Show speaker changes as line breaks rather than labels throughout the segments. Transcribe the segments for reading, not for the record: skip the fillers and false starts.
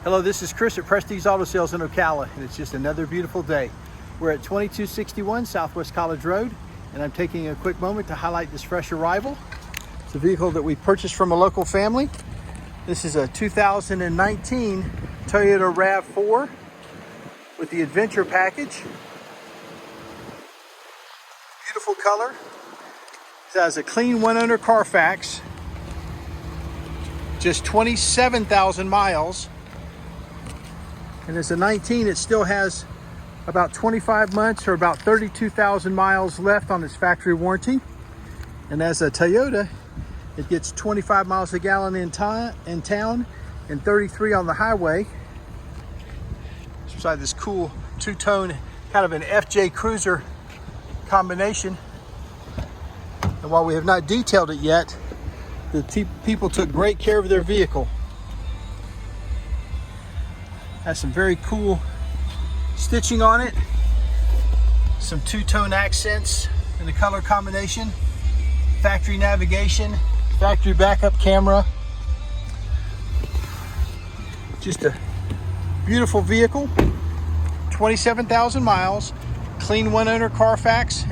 Hello, this is Chris at Prestige Auto Sales in Ocala, and it's just another beautiful day. We're at 2261 Southwest College Road, and I'm taking a quick moment to highlight this fresh arrival. It's a vehicle that we purchased from a local family. This is a 2019 Toyota RAV4 with the Adventure package. Beautiful color. It has a clean one-owner Carfax. Just 27,000 miles. And as a 19, it still has about 25 months or about 32,000 miles left on its factory warranty. And as a Toyota, it gets 25 miles a gallon in town and 33 on the highway. It's beside this cool two-tone, kind of an FJ Cruiser combination. And while we have not detailed it yet, the people took great care of their vehicle. Has some very cool stitching on it, some two-tone accents in the color combination, factory navigation, factory backup camera. Just a beautiful vehicle, 27,000 miles, clean one-owner Carfax,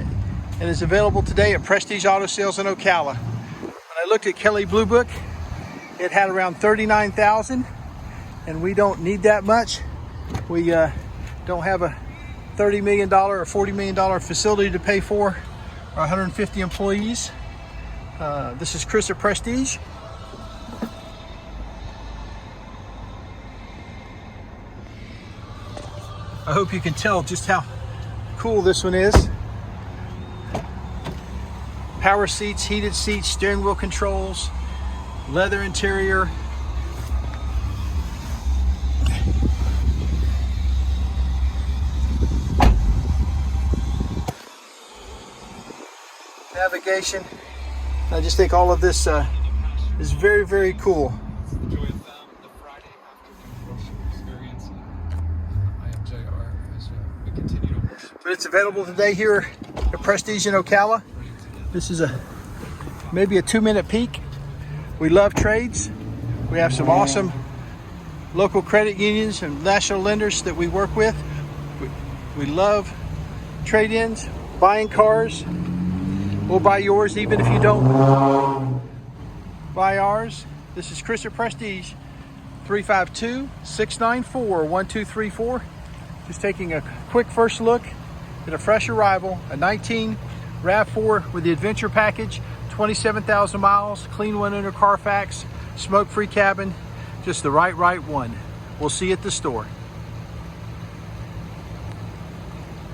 and is available today at Prestige Auto Sales in Ocala. When I looked at Kelley Blue Book, it had around 39,000. And we don't need that much. We don't have a $30 million or $40 million facility to pay for, or 150 employees. This is Chris at Prestige. I hope you can tell just how cool this one is. Power seats, heated seats, steering wheel controls, leather interior. Navigation. I just think all of this is very, very cool.
Enjoy the Friday afternoon worship experience. I am JR as we continue to worship.
But it's available today here at Prestige in Ocala. This is maybe a 2-minute peek. We love trades. We have some awesome local credit unions and national lenders that we work with. We love trade-ins, buying cars. We'll buy yours even if you don't buy ours. This is Chris at Prestige, 352-694-1234. Just taking a quick first look at a fresh arrival, a 19 RAV4 with the Adventure package, 27,000 miles, clean one-owner Carfax, smoke-free cabin, just the right one. We'll see you at the store.